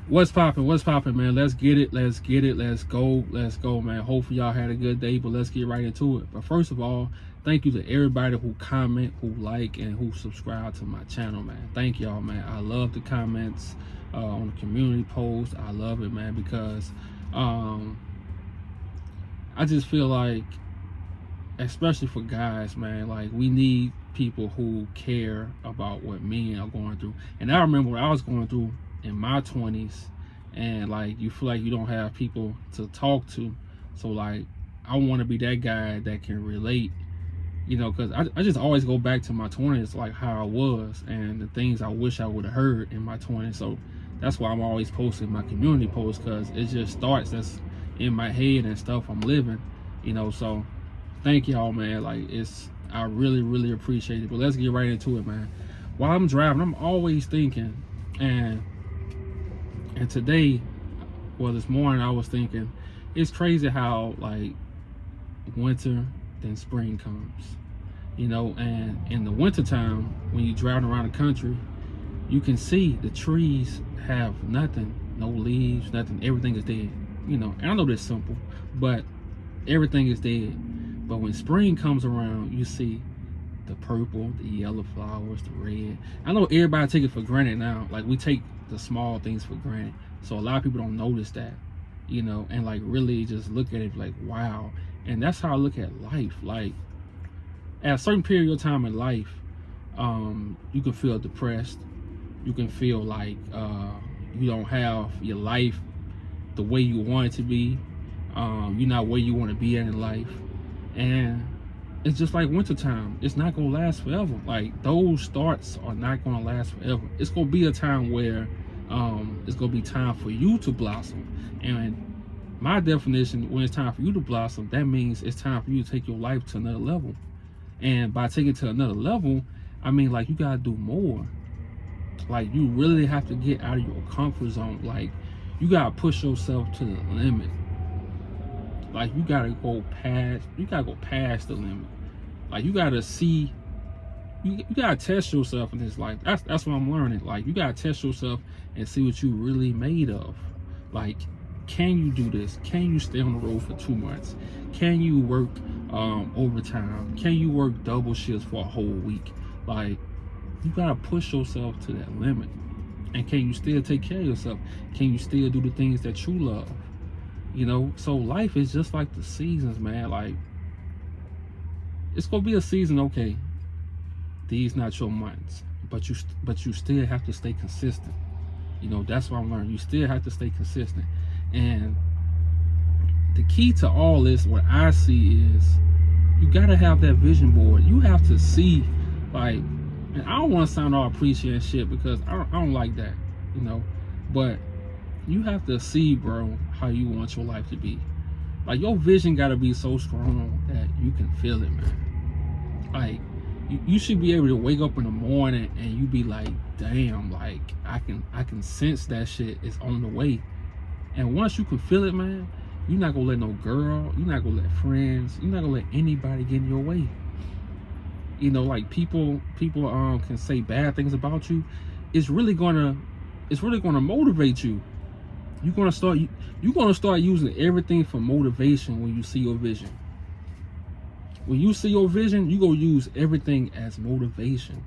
What's popping, man? Let's get it. Let's get it. Let's go. Let's go, man. Hopefully y'all had a good day, but let's get right into it. But first of all, thank you to everybody who comment, who like, and who subscribe to my channel, man. Thank y'all, man. I love the comments on the community post. I love it, man, because I just feel like, especially for guys, man, like we need people who care about what men are going through. And I remember what I was going through in my 20s, and like you feel like you don't have people to talk to, so like I want to be that guy that can relate, you know, because I just always go back to my 20s, like how I was and the things I wish I would have heard in my 20s. So that's why I'm always posting my community posts, because it just starts that's in my head and stuff I'm living, you know. So thank y'all, man. Like I really appreciate it. But let's get right into it, man. While I'm driving, I'm always thinking, and today, well, this morning I was thinking, it's crazy how like winter then spring comes, you know. And in the winter time, when you're driving around the country, you can see the trees have nothing, no leaves, nothing. Everything is dead, you know. And I know that's simple, but everything is dead. But when spring comes around, you see the purple, the yellow flowers, the red. I know everybody take it for granted now. Like we take the small things for granted, so a lot of people don't notice that, you know, and like really just look at it like wow. And that's how I look at life. Like at a certain period of time in life, you can feel depressed, you can feel like you don't have your life the way you want it to be, you're not where you want to be in life. And it's just like wintertime. It's not gonna last forever. Like those starts are not gonna last forever. It's gonna be a time where it's gonna be time for you to blossom. And my definition, when it's time for you to blossom, that means it's time for you to take your life to another level. And by taking it to another level, I mean like you gotta do more. Like you really have to get out of your comfort zone. Like you gotta push yourself to the limit. Like you gotta go past the limit. Like you gotta see, you gotta test yourself in this life. That's what I'm learning. Like you gotta test yourself and see what you really made of. Like, can you do this? Can you stay on the road for 2 months? Can you work overtime? Can you work double shifts for a whole week? Like you gotta push yourself to that limit. And can you still take care of yourself? Can you still do the things that you love? You know, so life is just like the seasons, man. Like it's gonna be a season, okay, these not your months, but you still have to stay consistent. You know, that's what I'm learning. You still have to stay consistent. And the key to all this, what I see, is you gotta have that vision board. You have to see, like, and I don't want to sound all appreciative shit, because I don't like that, you know, but you have to see, bro, how you want your life to be. Like your vision got to be so strong that you can feel it, man. Like you should be able to wake up in the morning and you be like, damn, like I can sense that shit is on the way. And once you can feel it, man, you're not gonna let no girl, you're not gonna let friends, you're not gonna let anybody get in your way. You know, like people can say bad things about you. It's really gonna motivate you. You're gonna start using everything for motivation when you see your vision. When you see your vision, you're gonna use everything as motivation,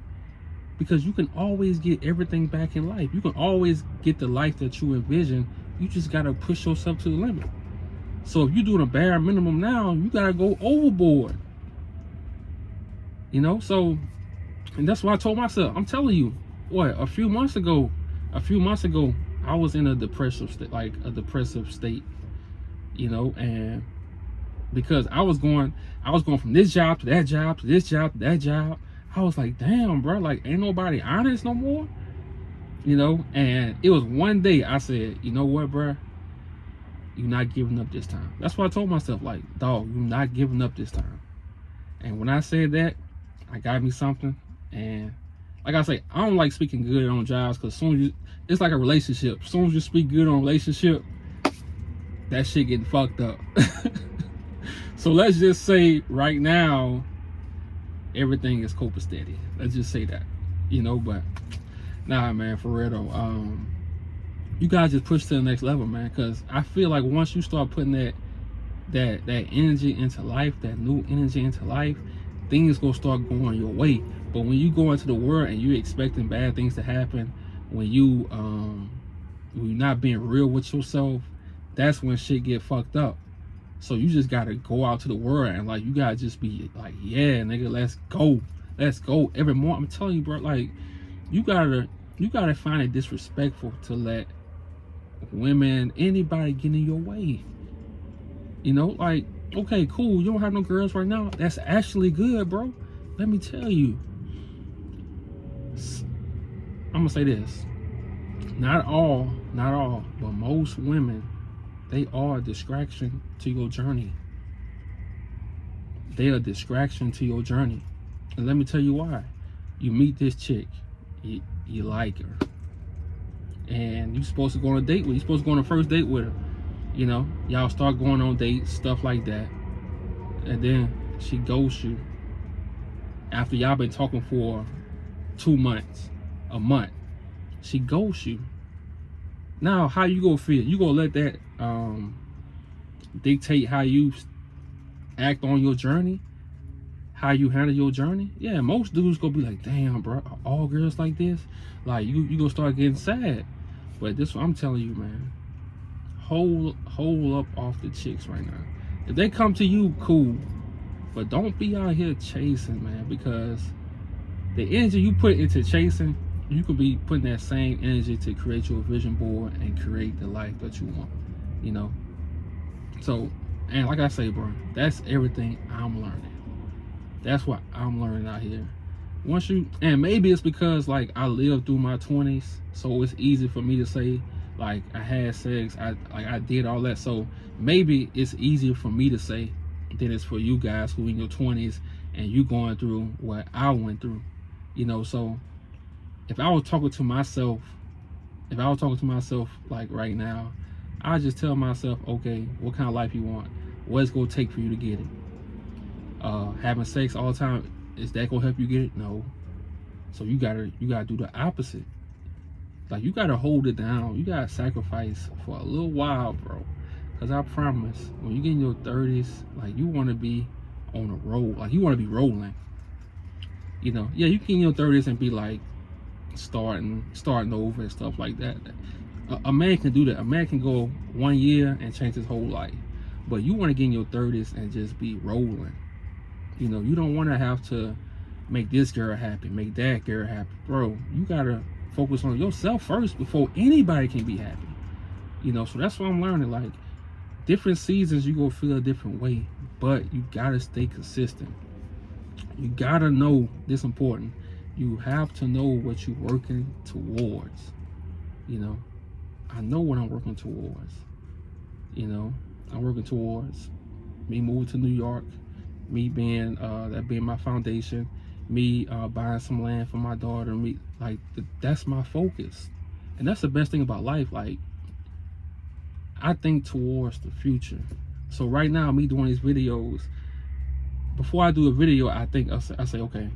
because you can always get everything back in life. You can always get the life that you envision. You just gotta push yourself to the limit. So if you're doing a bare minimum now, you gotta go overboard. You know, so, and that's what I told myself. I'm telling you, what, a few months ago, I was in a depressive state, you know, and because I was going from this job to that job to this job to that job. I was like, damn, bro, like ain't nobody honest no more, you know. And it was one day I said, you know what, bro, you're not giving up this time. That's what I told myself, like, dog, you're not giving up this time. And when I said that, I got me something. And like I say, I don't like speaking good on jobs, because it's like a relationship. As soon as you speak good on a relationship, that shit getting fucked up. So let's just say right now, everything is copacetic. Let's just say that, but nah, man, for real though. You guys just push to the next level, man, because I feel like once you start putting that energy into life, that new energy into life, things gonna start going your way. But when you go into the world and you're expecting bad things to happen, when you're not being real with yourself, that's when shit get fucked up. So you just gotta go out to the world and like you gotta just be like, yeah, nigga, let's go every morning. I'm telling you, bro, like you gotta find it disrespectful to let women, anybody get in your way. Like, okay, cool, you don't have no girls right now. That's actually good, bro. Let me tell you. I'm gonna say this. Not all, but most women, they are a distraction to your journey. They are a distraction to your journey. And let me tell you why. You meet this chick, you like her, and you're supposed to go on a date with her. You're supposed to go on a first date with her. Y'all start going on dates, stuff like that. And then she ghosts you after y'all been talking for 2 months, a month. She ghosts you. Now, how you gonna feel? You gonna let that dictate how you act on your journey? How you handle your journey? Yeah, most dudes gonna be like, damn, bro, are all girls like this? Like, you gonna start getting sad. But this what I'm telling you, man. Hold up off the chicks right now. If they come to you, cool. But don't be out here chasing, man, because the energy you put into chasing, you could be putting that same energy to create your vision board and create the life that you want, So, and like I say, bro, that's everything I'm learning. That's what I'm learning out here. And maybe it's because like I lived through my 20s, so it's easy for me to say like I had sex, I did all that. So maybe it's easier for me to say than it's for you guys who in your 20s and you going through what I went through. So if I was talking to myself like right now, I just tell myself, okay, what kind of life you want? What it's gonna take for you to get it? Having sex all the time, is that gonna help you get it? No. So you gotta do the opposite. Like, you gotta hold it down. You gotta sacrifice for a little while, bro. Cause I promise, when you get in your 30s, like, you wanna be on a roll. Like, you wanna be rolling. Yeah, you get in your 30s and be like starting over and stuff like that. A man can do that. A man can go 1 year and change his whole life. But you wanna get in your 30s and just be rolling. You don't wanna have to make this girl happy, make that girl happy. Bro, you gotta focus on yourself first before anybody can be happy. So that's what I'm learning. Like, different seasons you gonna feel a different way, but you gotta stay consistent. You gotta know this important. You have to know what you're working towards. I know what I'm working towards. I'm working towards me moving to New York, me being that being my foundation, me buying some land for my daughter, that's my focus. And that's the best thing about life. Like, I think towards the future. So right now, me doing these videos, before I do a video, I say, okay,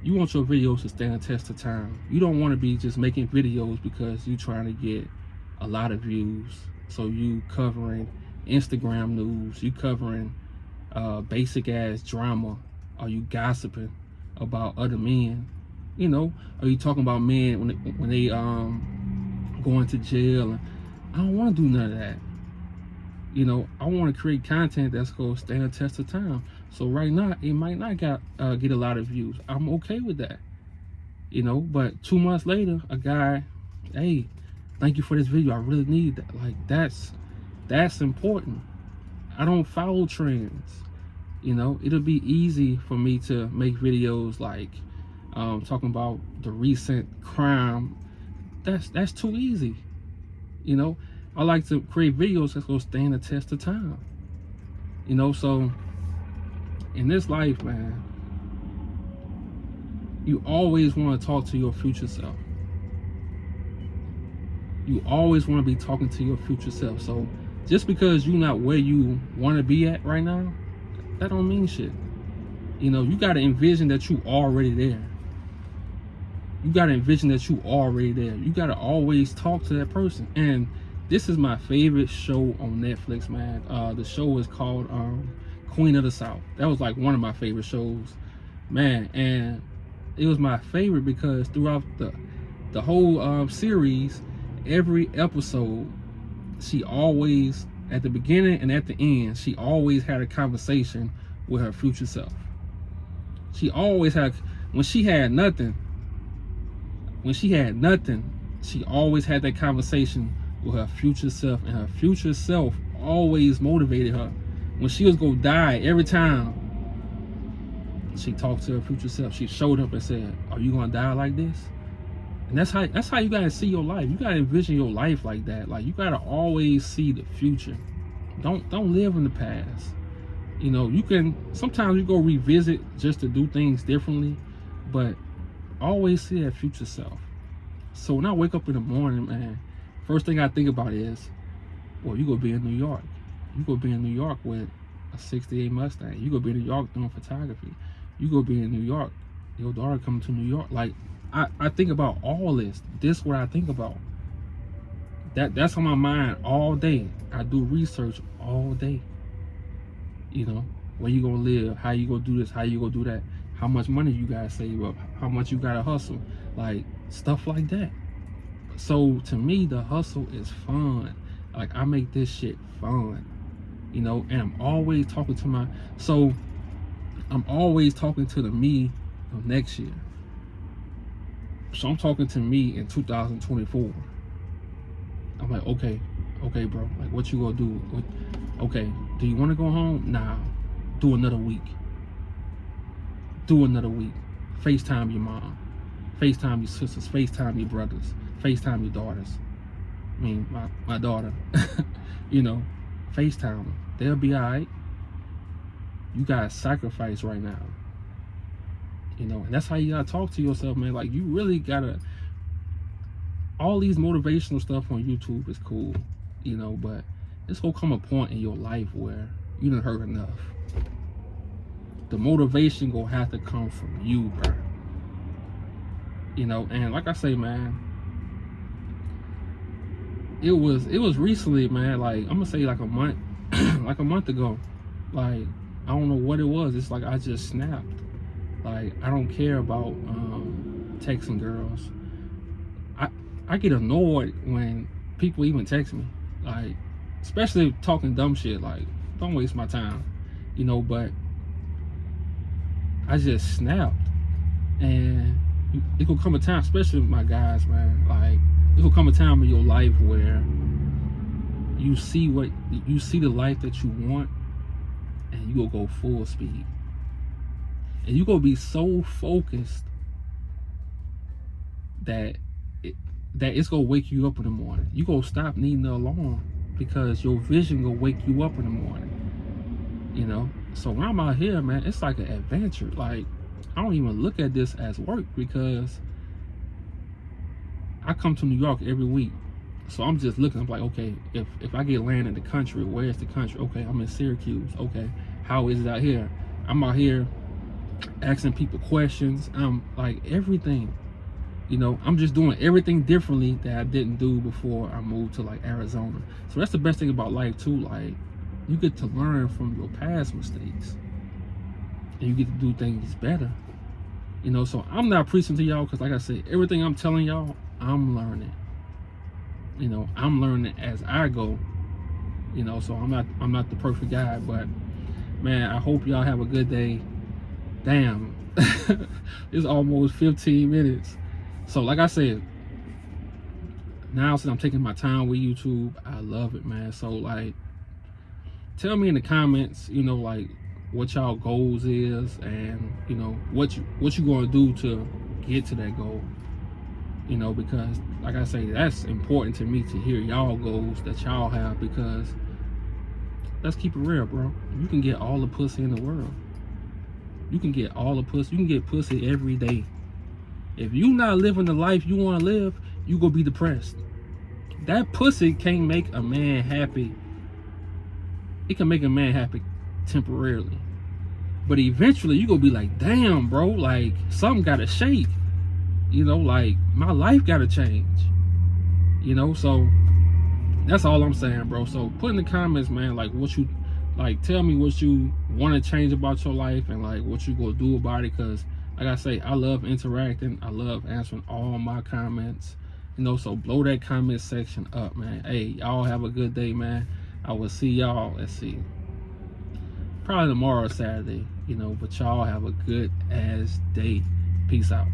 you want your videos to stand the test of time. You don't want to be just making videos because you're trying to get a lot of views. So you covering Instagram news, you covering basic ass drama, are you gossiping about other men? Are you talking about men when they going to jail? I don't want to do none of that. I want to create content that's going to stand the test of time. So right now, it might not get a lot of views. I'm okay with that. But 2 months later, a guy, hey, thank you for this video. I really need that. Like, that's important. I don't follow trends. It'll be easy for me to make videos like talking about the recent crime. That's too easy. I like to create videos that's gonna stand the test of time. So in this life, man, you always want to talk to your future self. You always want to be talking to your future self. So Just because you're not where you want to be at right now, that don't mean shit. You know, you got to envision that you already there. You got to envision that you already there. You got to always talk to that person. And this is my favorite show on Netflix, man. The show is called Queen of the South. That was like one of my favorite shows, man. And it was my favorite because throughout the whole series, every episode, she always, at the beginning and at the end, she always had a conversation with her future self. She always had, when she had nothing, she always had that conversation with her future self, and her future self always motivated her. When she was gonna die, every time she talked to her future self, she showed up and said, "Are you gonna die like this?" And that's how you gotta see your life. You gotta envision your life like that. Like, you gotta always see the future. Don't live in the past. You know, you can sometimes you go revisit just to do things differently, but always see that future self. So when I wake up in the morning, man, first thing I think about is, well, you gonna be in New York. You gonna be in New York with a '68 Mustang. You gonna be in New York doing photography. You gonna be in New York. Your daughter coming to New York. Like, I think about all this. This what I think about. That's on my mind all day. I do research all day. You know, where you gonna live, how you gonna do this, how you gonna do that, how much money you gotta save up, how much you gotta hustle, like stuff like that. So to me, the hustle is fun. Like, I make this shit fun, you know. And I'm always talking to the me of next year. So I'm talking to me in 2024. I'm like, okay, bro, like, what you gonna do? Okay, do you want to go home? Nah, do another week. FaceTime your mom, FaceTime your sisters, FaceTime your brothers, FaceTime your daughters. I mean, my daughter. You know, FaceTime them. They'll be all right. You gotta sacrifice right now. You know, and that's how you gotta talk to yourself, man. Like, you really gotta. All these motivational stuff on YouTube is cool, you know, but it's gonna come a point in your life where you done heard enough. The motivation gonna have to come from you, bro. You know, and like I say, man, it was recently, man. Like, I'm gonna say like a month, like a month ago. Like, I don't know what it was. It's like I just snapped. Like, I don't care about texting girls. I get annoyed when people even text me, like, especially talking dumb shit. Like, don't waste my time, you know. But I just snapped, and it could come a time, especially with my guys, man. Like, it could come a time in your life where you see the life that you want, and you gonna go full speed, and you gonna be so focused that it's gonna wake you up in the morning. You gonna stop needing the alarm because your vision gonna wake you up in the morning. You know. So when I'm out here, man, it's like an adventure. Like, I don't even look at this as work because I come to New York every week. So I'm just looking. I'm like, okay, if I get land in the country, where's the country? Okay, I'm in Syracuse. Okay, how is it out here? I'm out here asking people questions. I'm like, everything. You know, I'm just doing everything differently that I didn't do before I moved to like Arizona. So that's the best thing about life too. Like, you get to learn from your past mistakes, and you get to do things better. You know, so I'm not preaching to y'all because, like I said, everything I'm telling y'all, I'm learning. You know, I'm learning as I go. You know, so I'm not the perfect guy, but man, I hope y'all have a good day. Damn, it's almost 15 minutes. So like I said, now since I'm taking my time with YouTube, I love it, man. So like, tell me in the comments, you know, like what y'all goals is, and you know what you gonna do to get to that goal. You know, because like I say, that's important to me to hear y'all goals that y'all have, because let's keep it real, bro. You can get all the pussy in the world. You can get all the pussy. You can get pussy every day. If you not living the life you want to live, you gonna be depressed. That pussy can't make a man happy it can make a man happy temporarily. But eventually you gonna be like, damn, bro, like something gotta shake. You know, like my life gotta change. You know, so that's all I'm saying, bro. So put in the comments, man, like what you like, tell me what you want to change about your life and like what you gonna do about it. Cause like I say, I love interacting. I love answering all my comments. You know, so blow that comment section up, man. Hey, y'all have a good day, man. I will see y'all. Let's see. Probably tomorrow or Saturday, you know, but y'all have a good ass day. Peace out.